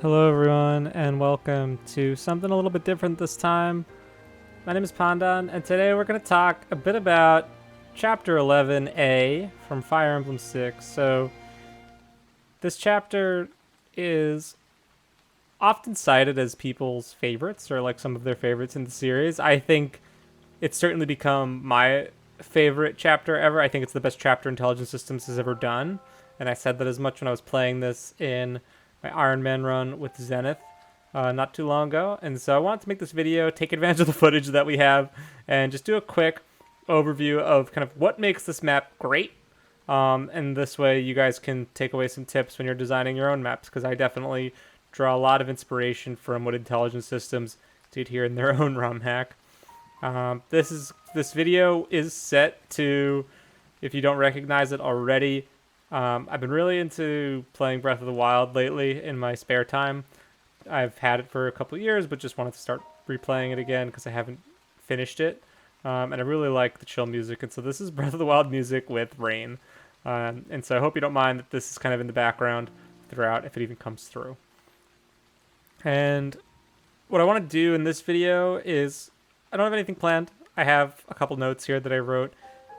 Hello everyone and welcome to something a little bit different this time. My name is Pandan and today we're going to talk a bit about Chapter 11A from Fire Emblem 6. So this chapter is often cited as people's favorites or like some of their favorites in the series. I think it's certainly become my favorite chapter ever. I think it's the best chapter Intelligent Systems has ever done. And I said that as much when I was playing this in my Iron Man run with Zenith not too long ago. And so I wanted to make this video, take advantage of the footage that we have, and just do a quick overview of kind of what makes this map great. And this way you guys can take away some tips when you're designing your own maps, because I definitely draw a lot of inspiration from what Intelligent Systems did here in their own ROM hack. This video is set to, if you don't recognize it already, I've been really into playing Breath of the Wild lately in my spare time. I've had it for a couple of years, but just wanted to start replaying it again because I haven't finished it. And I really like the chill music, and so this is Breath of the Wild music with rain. And so I hope you don't mind that this is kind of in the background throughout, if it even comes through. And what I want to do in this video is, I don't have anything planned. I have a couple notes here that I wrote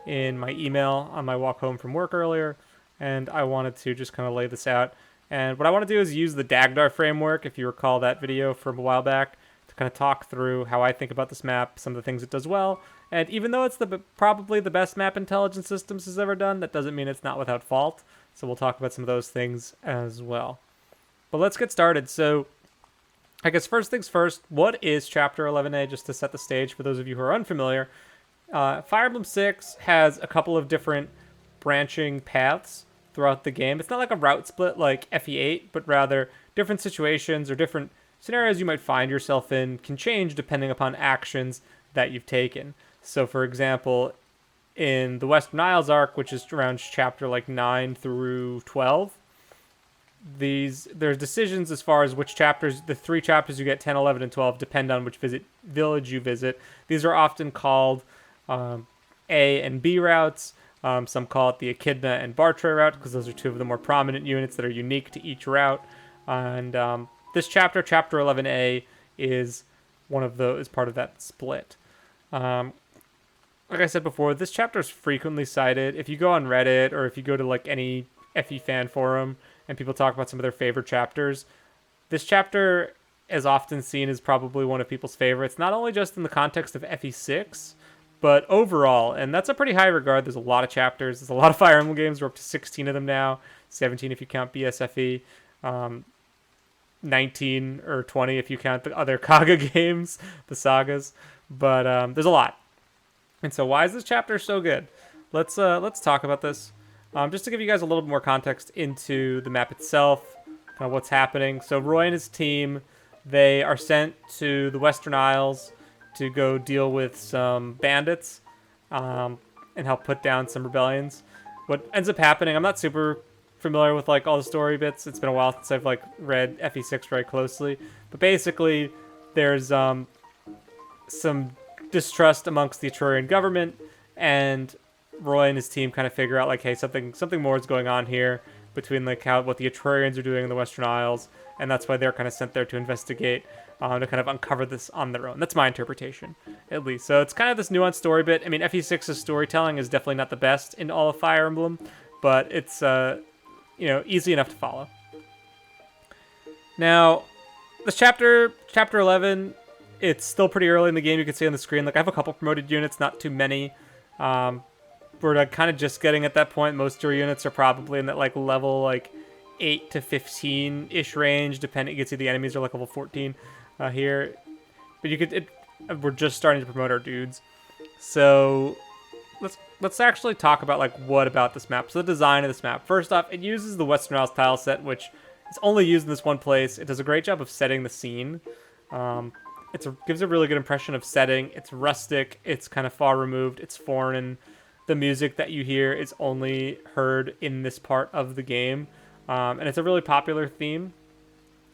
in my email on my walk home from work earlier, and I wanted to just kind of lay this out. And what I want to do is use the Dagdar framework, if you recall that video from a while back, to kind of talk through how I think about this map, some of the things it does well. And even though it's probably the best map Intelligent Systems has ever done, that doesn't mean it's not without fault. So we'll talk about some of those things as well. But let's get started. So I guess first things first, what is Chapter 11A, just to set the stage for those of you who are unfamiliar? Fire Emblem 6 has a couple of different branching paths throughout the game. It's not like a route split like FE8, but rather different situations or different scenarios you might find yourself in can change depending upon actions that you've taken. So for example, in the Western Isles arc, which is around chapter like 9 through 12, there's decisions as far as which chapters, the three chapters you get, 10, 11, and 12, depend on which village you visit. These are often called A and B routes. Some call it the Echidna and Bartray route, because those are two of the more prominent units that are unique to each route. And this chapter, Chapter 11A, is one of those, part of that split. Like I said before, this chapter is frequently cited. If you go on Reddit or if you go to like any FE fan forum and people talk about some of their favorite chapters, this chapter is often seen as probably one of people's favorites, not only just in the context of FE6, but overall, and that's a pretty high regard. There's a lot of chapters. There's a lot of Fire Emblem games. We're up to 16 of them now, 17 if you count BSFE, 19 or 20 if you count the other Kaga games, the sagas. But there's a lot. And so why is this chapter so good? Let's talk about this. Just to give you guys a little bit more context into the map itself, kind of what's happening. So Roy and his team, they are sent to the Western Isles to go deal with some bandits and help put down some rebellions. What ends up happening, I'm not super familiar with like all the story bits. It's been a while since I've like read FE6 very closely. But basically, there's some distrust amongst the Etrurian government, and Roy and his team kind of figure out like, hey, something more is going on here between like what the Etrurians are doing in the Western Isles, and that's why they're kind of sent there to investigate, to kind of uncover this on their own. That's my interpretation, at least. So it's kind of this nuanced story bit. I mean, FE6's storytelling is definitely not the best in all of Fire Emblem, but it's easy enough to follow. Now, this chapter 11, it's still pretty early in the game. You can see on the screen, like I have a couple promoted units, not too many. We're like kind of just getting at that point. Most of your units are probably in that like level like 8 to 15-ish range, depending. You can see the enemies are like level 14 here. But we're just starting to promote our dudes. So let's actually talk about like what about this map. So the design of this map. First off, it uses the Western Isles tile set, which is only used in this one place. It does a great job of setting the scene. Gives a really good impression of setting. It's rustic. It's kind of far removed. It's foreign. The music that you hear is only heard in this part of the game. And it's a really popular theme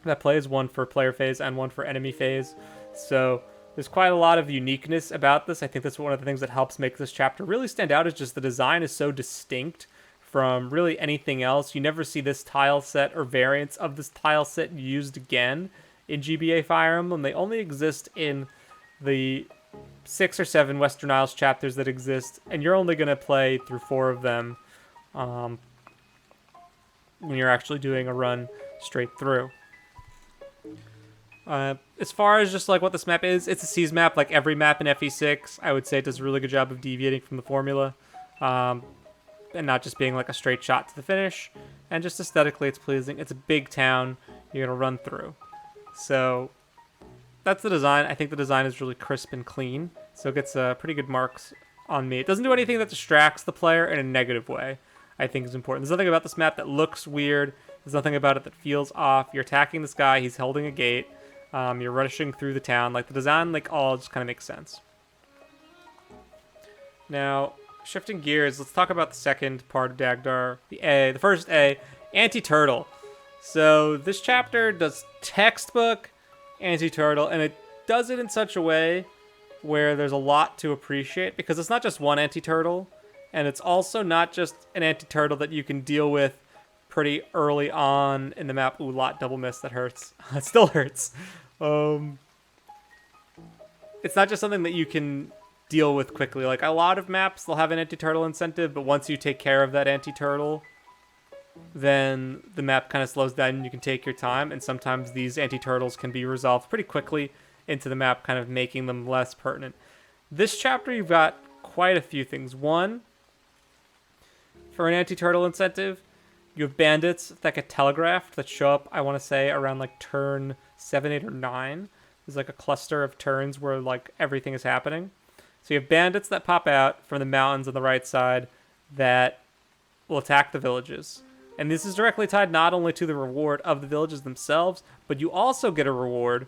that plays, one for player phase and one for enemy phase. So there's quite a lot of uniqueness about this. I think that's one of the things that helps make this chapter really stand out, is just the design is so distinct from really anything else. You never see this tile set or variants of this tile set used again in GBA Fire Emblem. They only exist in the 6 or 7 Western Isles chapters that exist, and you're only going to play through 4 of them when you're actually doing a run straight through. As far as just like what this map is, it's a Seas map like every map in FE6. I would say it does a really good job of deviating from the formula. And not just being like a straight shot to the finish. And just aesthetically, it's pleasing. It's a big town you're going to run through. So that's the design. I think the design is really crisp and clean. So it gets pretty good marks on me. It doesn't do anything that distracts the player in a negative way, I think is important. There's nothing about this map that looks weird. There's nothing about it that feels off. You're attacking this guy. He's holding a gate. You're rushing through the town. Like, the design, like, all just kind of makes sense. Now, shifting gears, let's talk about the second part of Dagdar. The first A, Anti-Turtle. So, this chapter does textbook Anti-Turtle, and it does it in such a way where there's a lot to appreciate, because it's not just one Anti-Turtle, and it's also not just an Anti-Turtle that you can deal with pretty early on in the map. Ooh, lot double miss, that hurts. It still hurts. It's not just something that you can deal with quickly. Like, a lot of maps, they'll have an anti-turtle incentive, but once you take care of that anti-turtle, then the map kind of slows down and you can take your time, and sometimes these anti-turtles can be resolved pretty quickly into the map, kind of making them less pertinent. This chapter, you've got quite a few things. One, for an anti-turtle incentive, you have bandits that get telegraphed that show up, I want to say, around like turn 7, 8, or 9. There's like a cluster of turns where like everything is happening. So you have bandits that pop out from the mountains on the right side that will attack the villages. And this is directly tied not only to the reward of the villages themselves, but you also get a reward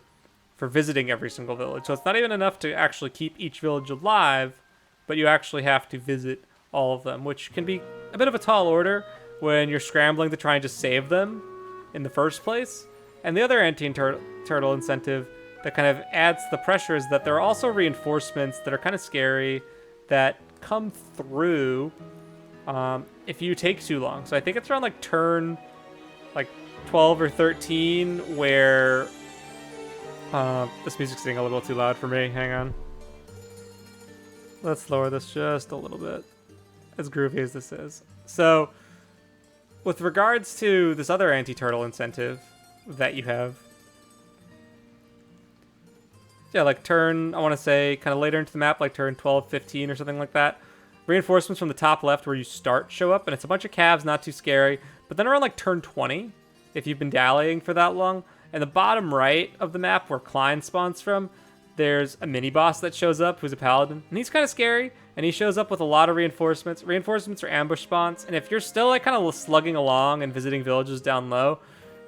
for visiting every single village. So it's not even enough to actually keep each village alive, but you actually have to visit all of them, which can be a bit of a tall order when you're scrambling to try and just save them in the first place. And the other anti-turtle incentive that kind of adds the pressure is that there are also reinforcements that are kind of scary that come through if you take too long. So I think it's around like turn like 12 or 13 where this music's getting a little too loud for me. Hang on. Let's lower this just a little bit, as groovy as this is. So with regards to this other anti-turtle incentive that you have, yeah, like turn, I want to say, kind of later into the map, like turn 12, 15 or something like that, reinforcements from the top left where you start show up, and it's a bunch of calves, not too scary. But then around like turn 20, if you've been dallying for that long, and the bottom right of the map where Klein spawns from, there's a mini-boss that shows up who's a paladin, and he's kind of scary, and he shows up with a lot of reinforcements. Reinforcements are ambush spawns, and if you're still like kind of slugging along and visiting villages down low,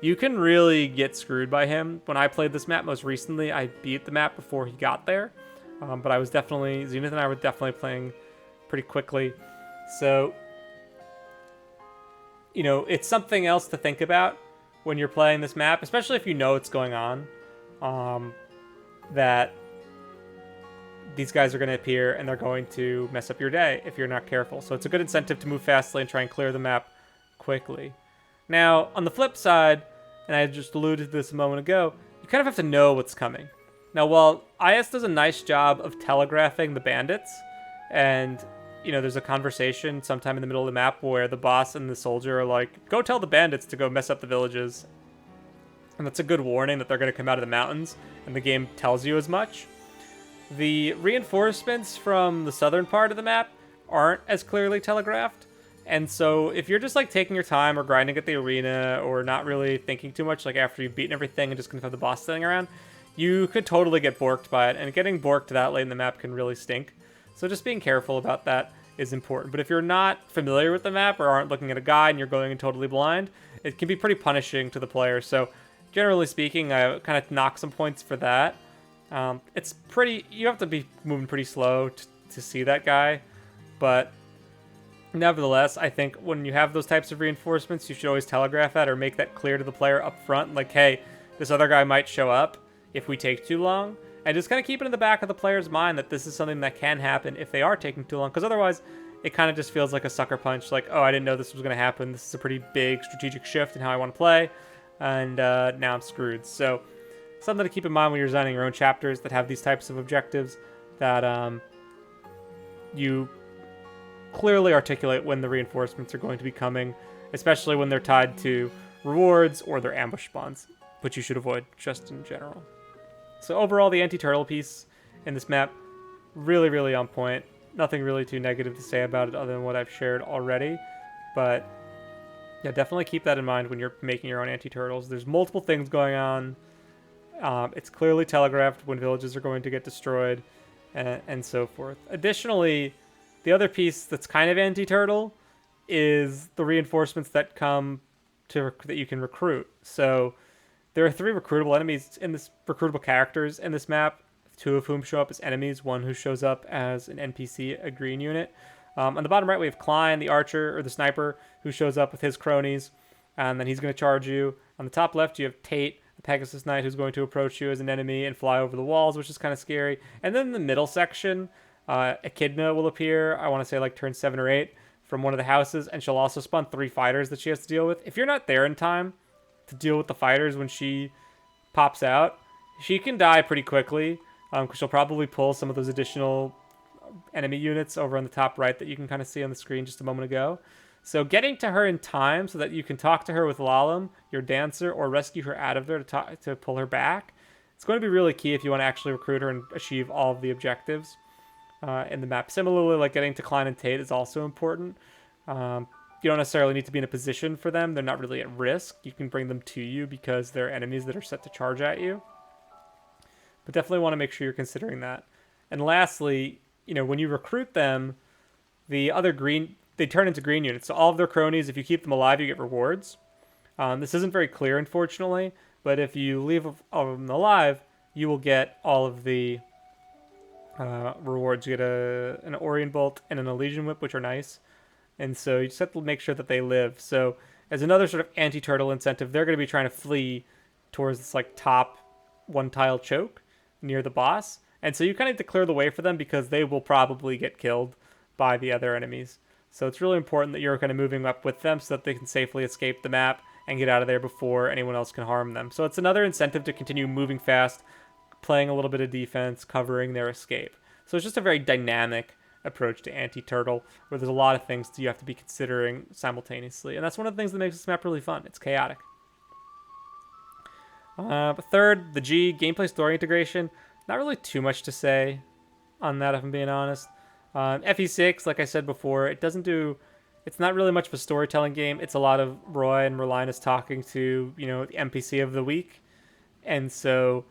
you can really get screwed by him. When I played this map most recently, I beat the map before he got there, but I was definitely, Zenith and I were definitely playing pretty quickly. So, you know, it's something else to think about when you're playing this map, especially if you know what's going on, that these guys are going to appear and they're going to mess up your day if you're not careful. So it's a good incentive to move fastly and try and clear the map quickly. Now, on the flip side, and I just alluded to this a moment ago, you kind of have to know what's coming. Now, while IS does a nice job of telegraphing the bandits, and, you know, there's a conversation sometime in the middle of the map where the boss and the soldier are like, go tell the bandits to go mess up the villages. And that's a good warning that they're going to come out of the mountains, and the game tells you as much. The reinforcements from the southern part of the map aren't as clearly telegraphed. And so if you're just like taking your time or grinding at the arena or not really thinking too much, like after you've beaten everything and just gonna have the boss sitting around, you could totally get borked by it. And getting borked that late in the map can really stink. So just being careful about that is important. But if you're not familiar with the map or aren't looking at a guide and you're going in totally blind, it can be pretty punishing to the player. So generally speaking, I kind of knock some points for that. It's pretty, you have to be moving pretty slow to see that guy. But nevertheless, I think when you have those types of reinforcements, you should always telegraph that or make that clear to the player up front. Like, hey, this other guy might show up if we take too long. And just kind of keep it in the back of the player's mind that this is something that can happen if they are taking too long. Because otherwise, it kind of just feels like a sucker punch. Like, oh, I didn't know this was going to happen. This is a pretty big strategic shift in how I want to play, and now I'm screwed. So something to keep in mind when you're designing your own chapters that have these types of objectives, that you clearly articulate when the reinforcements are going to be coming, especially when they're tied to rewards or their ambush spawns, which you should avoid just in general. So overall, the anti-turtle piece in this map, really, really on point. Nothing really too negative to say about it other than what I've shared already. But yeah, definitely keep that in mind when you're making your own anti-turtles. There's multiple things going on. It's clearly telegraphed when villages are going to get destroyed, and so forth. Additionally, the other piece that's kind of anti-turtle is the reinforcements that come to that you can recruit. So there are 3 recruitable enemies in this recruitable characters in this map, 2 of whom show up as enemies, 1 who shows up as an NPC, a green unit. On the bottom right, we have Klein, the archer or the sniper, who shows up with his cronies, and then he's going to charge you. On the top left, you have Tate, the Pegasus Knight, who's going to approach you as an enemy and fly over the walls, which is kind of scary. And then in the middle section, Echidna will appear, I want to say like turn 7 or 8, from one of the houses, and she'll also spawn 3 fighters that she has to deal with. If you're not there in time to deal with the fighters when she pops out, she can die pretty quickly, because she'll probably pull some of those additional enemy units over on the top right that you can kind of see on the screen just a moment ago. So getting to her in time so that you can talk to her with Lalum, your dancer, or rescue her out of there to pull her back, it's going to be really key if you want to actually recruit her and achieve all of the objectives in the map. Similarly, like getting to Klein and Tate is also important. You don't necessarily need to be in a position for them. They're not really at risk. You can bring them to you because they're enemies that are set to charge at you. But definitely want to make sure you're considering that. And lastly, when you recruit them, the other green, they turn into green units. So all of their cronies, if you keep them alive, you get rewards. This isn't very clear, unfortunately, but if you leave all of them alive, you will get all of the rewards. You get an Orion Bolt and an Elysian Whip, which are nice. And so you just have to make sure that they live. So as another sort of anti-turtle incentive, they're going to be trying to flee towards this like top 1-tile choke near the boss. And so you kind of have to clear the way for them because they will probably get killed by the other enemies. So it's really important that you're kind of moving up with them so that they can safely escape the map and get out of there before anyone else can harm them. So it's another incentive to continue moving fast, playing a little bit of defense, covering their escape. So it's just a very dynamic approach to anti-turtle where there's a lot of things that you have to be considering simultaneously. And that's one of the things that makes this map really fun. It's chaotic. But third, the G, gameplay story integration. Not really too much to say on that, if I'm being honest. FE6, like I said before, it's not really much of a storytelling game. It's a lot of Roy and Merlinus talking to, the NPC of the week. And so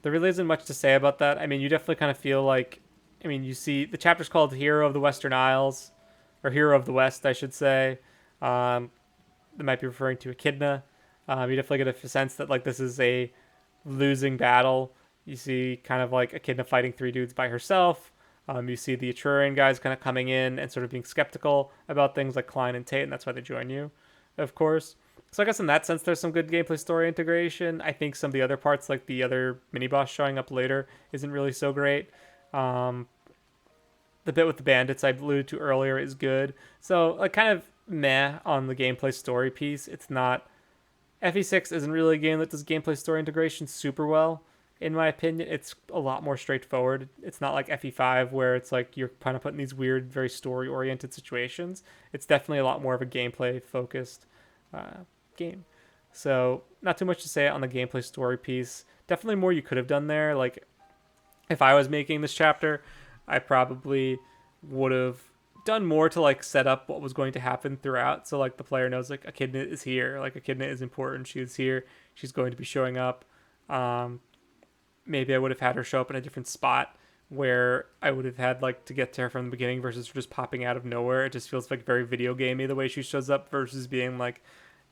there really isn't much to say about that. I mean, you definitely kind of feel like, you see the chapter's called Hero of the Western Isles, or Hero of the West, I should say. That might be referring to Echidna. You definitely get a sense that like this is a losing battle. You see kind of like Echidna fighting 3 dudes by herself. You see the Etrurian guys kind of coming in and sort of being skeptical about things like Klein and Tate, and that's why they join you, of course. So I guess in that sense, there's some good gameplay story integration. I think some of the other parts, like the other mini-boss showing up later, isn't really so great. The bit with the bandits I alluded to earlier is good. So like kind of meh on the gameplay story piece. It's not... FE6 isn't really a game that does gameplay story integration super well. In my opinion, it's a lot more straightforward. It's not like FE5 where it's like you're kind of put in these weird, very story-oriented situations. It's definitely a lot more of a gameplay-focused game. So not too much to say on the gameplay story piece. Definitely more you could have done there. Like if I was making this chapter, I probably would have done more to like set up what was going to happen throughout. So like the player knows like Echidna is here. Like Echidna is important. She is here. She's going to be showing up. Maybe I would have had her show up in a different spot where I would have had like to get to her from the beginning versus just popping out of nowhere. It just feels like very video gamey the way she shows up versus being like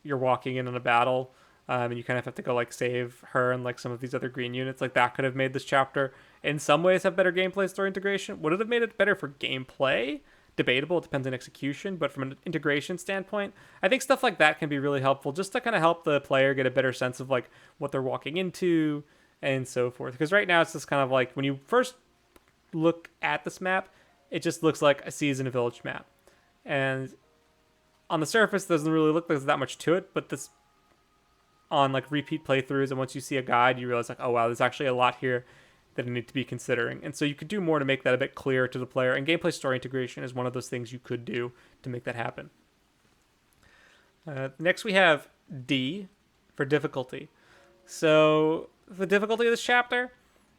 you're walking in on a battle and you kind of have to go like save her and like some of these other green units. Like that could have made this chapter in some ways have better gameplay story integration. Would it have made it better for gameplay? Debatable. It depends on execution, but from an integration standpoint, I think stuff like that can be really helpful just to kind of help the player get a better sense of like what they're walking into and so forth. Because right now it's just kind of like when you first look at this map, it just looks like a season village map. And on the surface, it doesn't really look like there's that much to it, but this on like repeat playthroughs, and once you see a guide, you realize like, oh wow, there's actually a lot here that I need to be considering. And so you could do more to make that a bit clearer to the player, and gameplay story integration is one of those things you could do to make that happen. Next we have D for difficulty. So the difficulty of this chapter,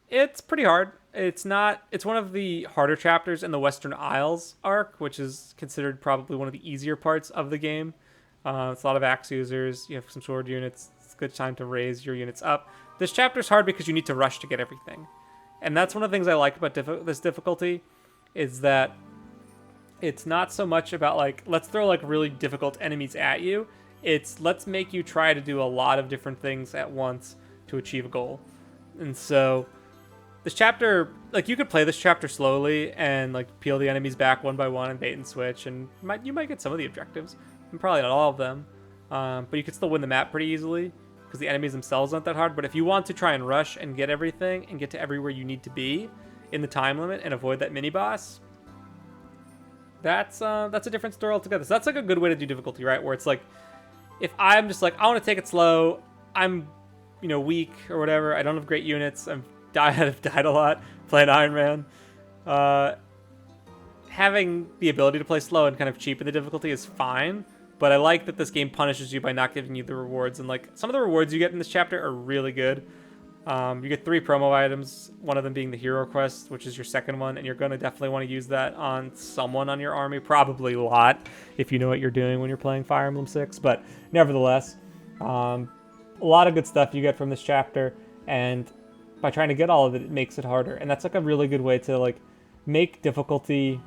it's pretty hard. It's one of the harder chapters in the Western Isles arc, which is considered probably one of the easier parts of the game. It's a lot of axe users. You have some sword units. It's a good time to raise your units up. This chapter is hard because you need to rush to get everything. And that's one of the things I like about this difficulty, is that it's not so much about like, let's throw like really difficult enemies at you. It's let's make you try to do a lot of different things at once to achieve a goal. And so this chapter, like you could play this chapter slowly and like peel the enemies back one by one and bait and switch, and you might get some of the objectives, and probably not all of them. But you could still win the map pretty easily because the enemies themselves aren't that hard. But if you want to try and rush and get everything and get to everywhere you need to be in the time limit and avoid that mini boss, that's a different story altogether. So that's like a good way to do difficulty, right? Where it's like, if I'm just like, I want to take it slow, I'm, weak or whatever, I don't have great units, I've died a lot playing Iron Man. Having the ability to play slow and kind of cheapen the difficulty is fine, but I like that this game punishes you by not giving you the rewards. And like some of the rewards you get in this chapter are really good. You get 3 promo items, one of them being the hero quest, which is your second one, and you're going to definitely want to use that on someone on your army, probably a lot, if you know what you're doing when you're playing Fire Emblem 6, but nevertheless, a lot of good stuff you get from this chapter, and by trying to get all of it, it makes it harder, and that's like a really good way to like make difficulty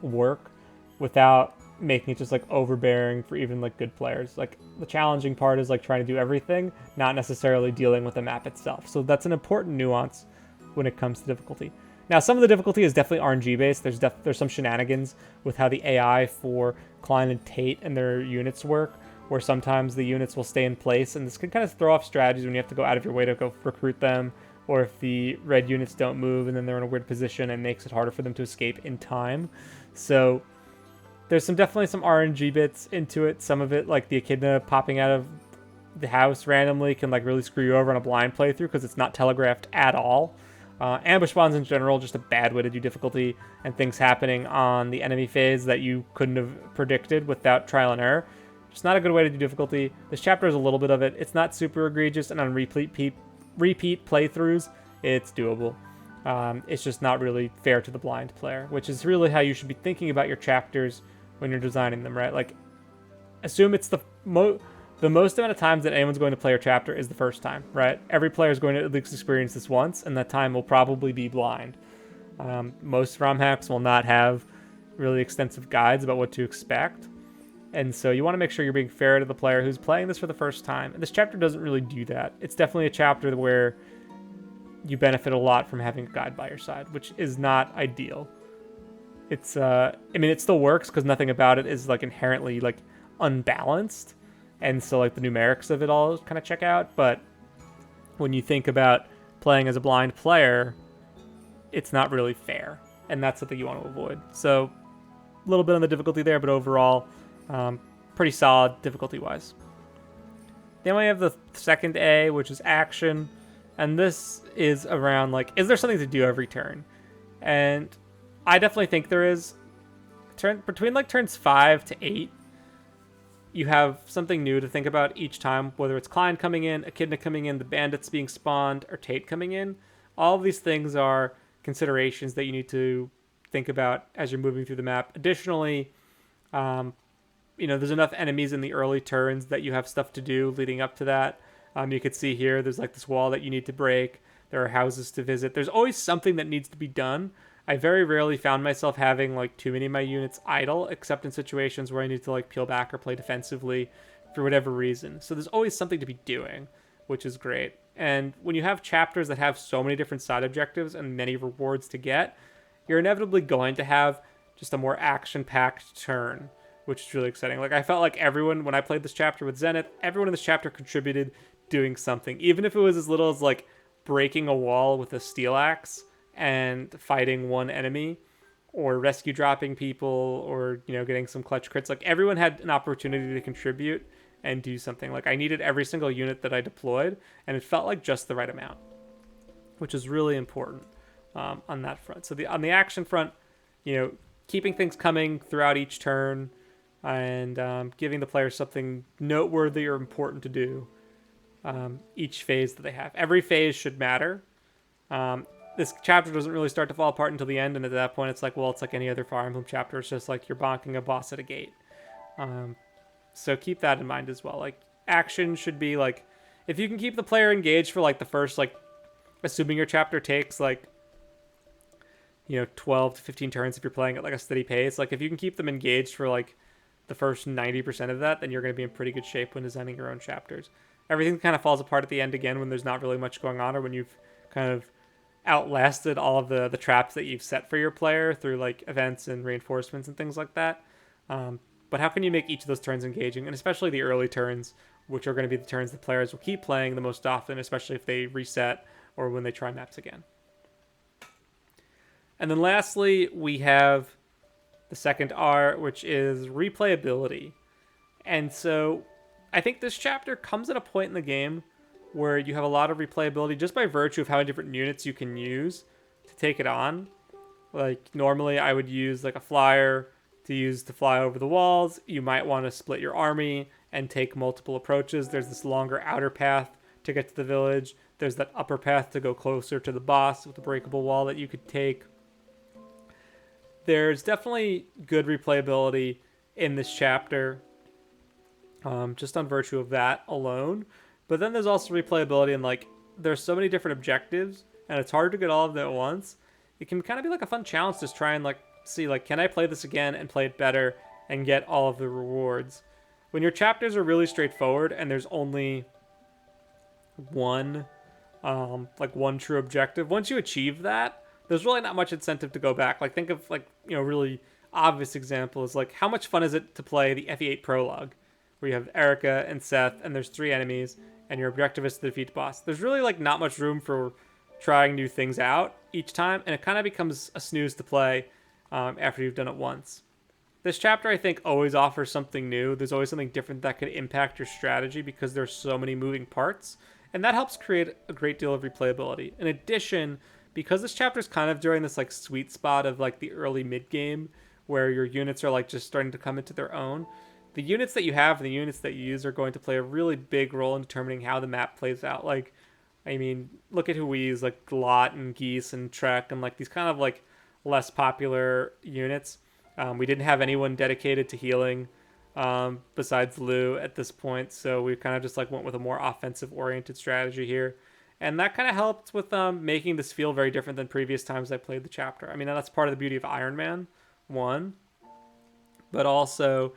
work without making it just like overbearing for even like good players. Like the challenging part is like trying to do everything, not necessarily dealing with the map itself. So that's an important nuance when it comes to difficulty. Now, some of the difficulty is definitely RNG based. There's some shenanigans with how the AI for Klein and Tate and their units work, where sometimes the units will stay in place, and this can kind of throw off strategies when you have to go out of your way to go recruit them, or if the red units don't move and then they're in a weird position, and makes it harder for them to escape in time. So there's definitely some RNG bits into it. Some of it, like the echidna popping out of the house randomly, can like really screw you over on a blind playthrough because it's not telegraphed at all. Ambush spawns in general, just a bad way to do difficulty, and things happening on the enemy phase that you couldn't have predicted without trial and error. Just not a good way to do difficulty. This chapter is a little bit of it. It's not super egregious, and on repeat playthroughs, it's doable. It's just not really fair to the blind player, which is really how you should be thinking about your chapters when you're designing them, right? Like, assume it's the most amount of times that anyone's going to play your chapter is the first time, right? Every player is going to at least experience this once, and that time will probably be blind. Most ROM hacks will not have really extensive guides about what to expect, and so you want to make sure you're being fair to the player who's playing this for the first time. And this chapter doesn't really do that. It's definitely a chapter where you benefit a lot from having a guide by your side, which is not ideal. It's it still works because nothing about it is like inherently like unbalanced, and so like the numerics of it all kind of check out. But when you think about playing as a blind player, it's not really fair, and that's something you want to avoid. So a little bit on the difficulty there, but overall pretty solid difficulty wise. Then we have the second A, which is action. And this is around, like, is there something to do every turn? And I definitely think there is. Between, like, turns 5 to 8, you have something new to think about each time, whether it's Klein coming in, Echidna coming in, the bandits being spawned, or Tate coming in. All of these things are considerations that you need to think about as you're moving through the map. Additionally, there's enough enemies in the early turns that you have stuff to do leading up to that. You could see here, there's like this wall that you need to break. There are houses to visit. There's always something that needs to be done. I very rarely found myself having like too many of my units idle, except in situations where I need to like peel back or play defensively for whatever reason. So there's always something to be doing, which is great. And when you have chapters that have so many different side objectives and many rewards to get, you're inevitably going to have just a more action-packed turn, which is really exciting. Like, I felt like everyone, when I played this chapter with Zenith, everyone in this chapter contributed doing something, even if it was as little as like breaking a wall with a steel axe and fighting one enemy. or rescue dropping people, or getting some clutch crits. Like everyone had an opportunity to contribute and do something. Like I needed every single unit that I deployed, and it felt like just the right amount, which is really important on that front. So on the action front, keeping things coming throughout each turn, and giving the players something noteworthy or important to do each phase that they have. Every phase should matter. This chapter doesn't really start to fall apart until the end, and at that point it's like, well, it's like any other Fire Emblem chapter. It's just like you're bonking a boss at a gate. So keep that in mind as well. Like action should be like, if you can keep the player engaged for like the first, like, assuming your chapter takes like 12 to 15 turns if you're playing at like a steady pace, like if you can keep them engaged for like the first 90% of that, then you're going to be in pretty good shape when designing your own chapters. Everything kind of falls apart at the end again when there's not really much going on, or when you've kind of outlasted all of the traps that you've set for your player through like events and reinforcements and things like that. But how can you make each of those turns engaging, and especially the early turns, which are going to be the turns the players will keep playing the most often, especially if they reset or when they try maps again. And then lastly, we have the second R, which is replayability. And so I think this chapter comes at a point in the game where you have a lot of replayability just by virtue of how many different units you can use to take it on. Like normally I would use like a flyer to fly over the walls. You might want to split your army and take multiple approaches. There's this longer outer path to get to the village. There's that upper path to go closer to the boss with the breakable wall that you could take. There's definitely good replayability in this chapter, just on virtue of that alone. But then there's also replayability, and like there's so many different objectives, and it's hard to get all of them at once. It can kind of be like a fun challenge to try and like see, like, can I play this again and play it better and get all of the rewards? When your chapters are really straightforward and there's only one true objective, once you achieve that, there's really not much incentive to go back. Like think of like, really obvious example is like, how much fun is it to play the FE8 prologue where you have Erica and Seth and there's 3 enemies and your objective is to defeat the boss. There's really like not much room for trying new things out each time, and it kind of becomes a snooze to play after you've done it once. This chapter, I think, always offers something new. There's always something different that could impact your strategy because there's so many moving parts, and that helps create a great deal of replayability. In addition, because this chapter is kind of during this like sweet spot of like the early mid game where your units are like just starting to come into their own, the units that you have and the units that you use are going to play a really big role in determining how the map plays out. Like, I mean, look at who we use, like Glot and Geese and Trek and like these kind of like less popular units. We didn't have anyone dedicated to healing besides Lou at this point, so we kind of just like went with a more offensive oriented strategy here. And that kind of helped with making this feel very different than previous times I played the chapter. I mean, that's part of the beauty of Iron Man 1, but also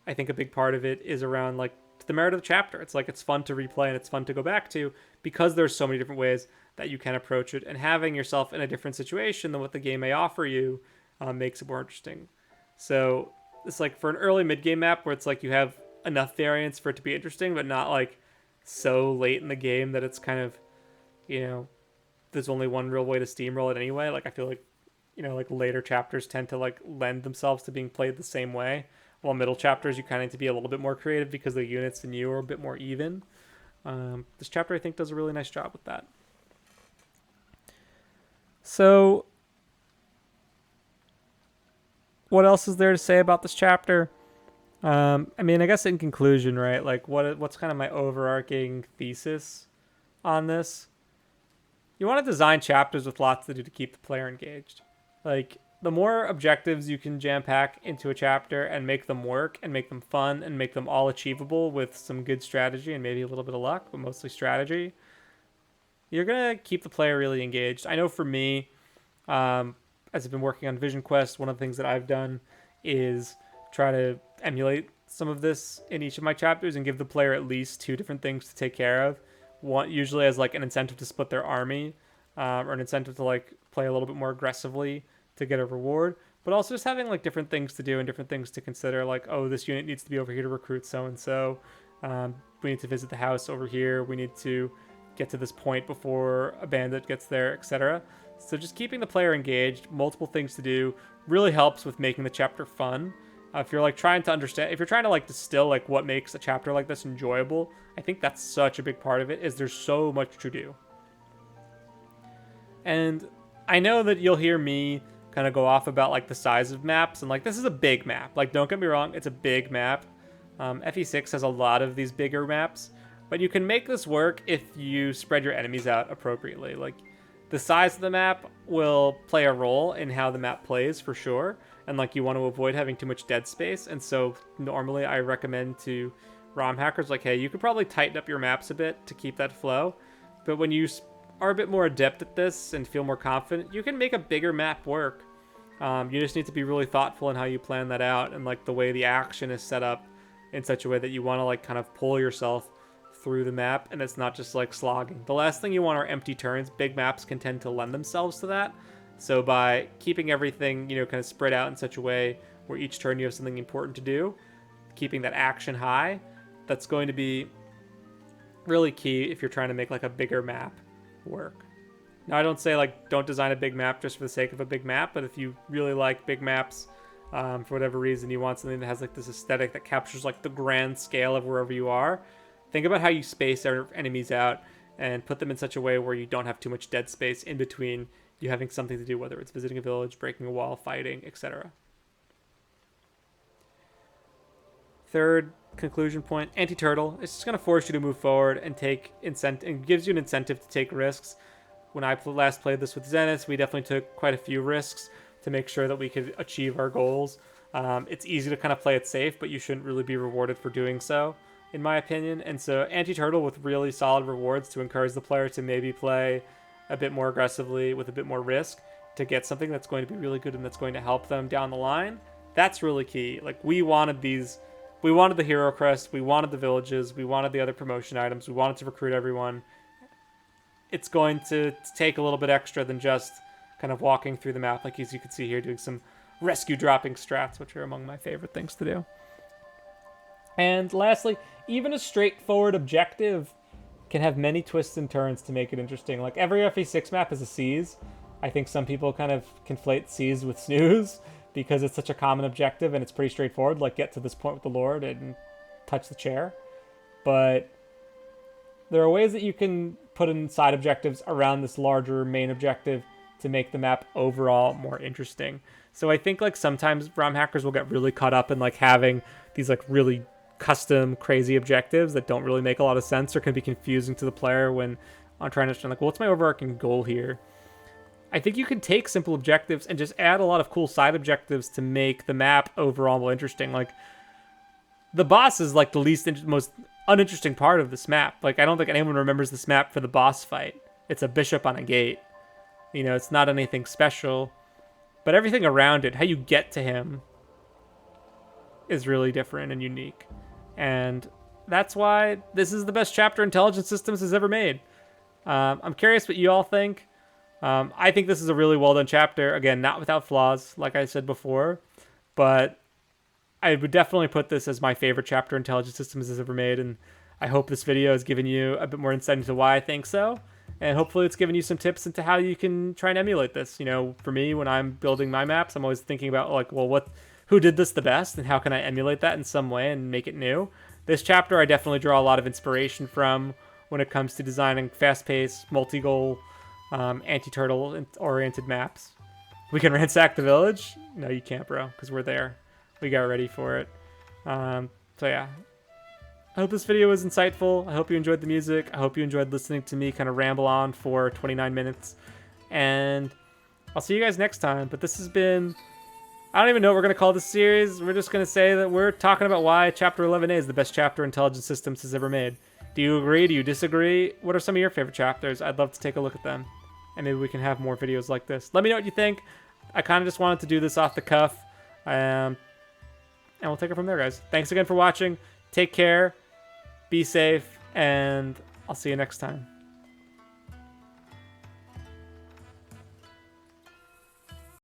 I think a big part of it is around like the merit of the chapter. It's like it's fun to replay and it's fun to go back to because there's so many different ways that you can approach it, and having yourself in a different situation than what the game may offer you makes it more interesting. So it's like for an early mid-game map where it's like you have enough variance for it to be interesting, but not like so late in the game that it's kind of, there's only one real way to steamroll it anyway. Like I feel like, like later chapters tend to like lend themselves to being played the same way, while middle chapters you kind of need to be a little bit more creative because the units and you are a bit more even. This chapter I think does a really nice job with that. So what else is there to say about this chapter? I mean, I guess in conclusion, right? Like what's kind of my overarching thesis on this? You want to design chapters with lots to do to keep the player engaged. Like the more objectives you can jam pack into a chapter and make them work and make them fun and make them all achievable with some good strategy and maybe a little bit of luck, but mostly strategy, you're going to keep the player really engaged. I know for me, as I've been working on Vision Quest, one of the things that I've done is try to emulate some of this in each of my chapters and give the player at least 2 different things to take care of. One usually as like an incentive to split their army, or an incentive to like play a little bit more aggressively to get a reward, but also just having like different things to do and different things to consider. Like, oh, this unit needs to be over here to recruit so-and-so. We need to visit the house over here. We need to get to this point before a bandit gets there, etc. So just keeping the player engaged, multiple things to do, really helps with making the chapter fun. If you're like trying to understand, if you're trying to like distill like what makes a chapter like this enjoyable, I think that's such a big part of it, is there's so much to do. And I know that you'll hear me kind of go off about like the size of maps, and like this is a big map. Like, don't get me wrong, it's a big map. FE6 has a lot of these bigger maps, but you can make this work if you spread your enemies out appropriately. Like, the size of the map will play a role in how the map plays for sure, and like you want to avoid having too much dead space. And so normally I recommend to ROM hackers like, hey, you could probably tighten up your maps a bit to keep that flow, but when you are a bit more adept at this and feel more confident, you can make a bigger map work. You just need to be really thoughtful in how you plan that out, and like the way the action is set up in such a way that you want to like kind of pull yourself through the map, and it's not just like slogging. The last thing you want are empty turns. Big maps can tend to lend themselves to that. So by keeping everything, you know, kind of spread out in such a way where each turn you have something important to do, keeping that action high, that's going to be really key if you're trying to make like a bigger map work. Now, I don't say like don't design a big map just for the sake of a big map, but if you really like big maps, for whatever reason, you want something that has like this aesthetic that captures like the grand scale of wherever you are, think about how you space our enemies out and put them in such a way where you don't have too much dead space in between you having something to do, whether it's visiting a village, breaking a wall, fighting, etc. Third conclusion point, anti-turtle. It's just going to force you to move forward and take incentive, and gives you an incentive to take risks. When I last played this with Zenith, we definitely took quite a few risks to make sure that we could achieve our goals. It's easy to kind of play it safe, but you shouldn't really be rewarded for doing so, in my opinion. And so anti-turtle with really solid rewards to encourage the player to maybe play a bit more aggressively with a bit more risk to get something that's going to be really good and that's going to help them down the line. That's really key. Like, we wanted these, we wanted the hero crest, we wanted the villages, we wanted the other promotion items, we wanted to recruit everyone. It's going to take a little bit extra than just kind of walking through the map, like as you can see here, doing some rescue dropping strats, which are among my favorite things to do. And lastly, even a straightforward objective can have many twists and turns to make it interesting. Like, every FE6 map is a seize. I think some people kind of conflate seize with snooze because it's such a common objective and it's pretty straightforward, like get to this point with the Lord and touch the chair. But there are ways that you can put in side objectives around this larger main objective to make the map overall more interesting. So I think like sometimes ROM hackers will get really caught up in like having these like really custom crazy objectives that don't really make a lot of sense or can be confusing to the player when I'm trying to understand like, well, what's my overarching goal here? I think you can take simple objectives and just add a lot of cool side objectives to make the map overall more interesting. Like, the boss is like the most uninteresting part of this map. Like, I don't think anyone remembers this map for the boss fight. It's a bishop on a gate. You know, it's not anything special, but everything around it, how you get to him, is really different and unique. And that's why this is the best chapter Intelligence Systems has ever made. I'm curious what you all think. I think this is a really well done chapter. Again, not without flaws, like I said before, but I would definitely put this as my favorite chapter Intelligence Systems has ever made, and I hope this video has given you a bit more insight into why I think so, and hopefully it's given you some tips into how you can try and emulate this. You know, for me, when I'm building my maps, I'm always thinking about like, well, who did this the best, and how can I emulate that in some way and make it new? This chapter I definitely draw a lot of inspiration from when it comes to designing fast-paced, multi-goal, anti-turtle oriented maps. We can ransack the village? No, you can't, bro, because we're there. We got ready for it. So yeah, I hope this video was insightful. I hope you enjoyed the music. I hope you enjoyed listening to me kind of ramble on for 29 minutes. And I'll see you guys next time. But this has been, I don't even know what we're going to call this series. We're just going to say that we're talking about why Chapter 11A is the best chapter Intelligence Systems has ever made. Do you agree? Do you disagree? What are some of your favorite chapters? I'd love to take a look at them. And maybe we can have more videos like this. Let me know what you think. I kind of just wanted to do this off the cuff. And we'll take it from there, guys. Thanks again for watching. Take care. Be safe. And I'll see you next time.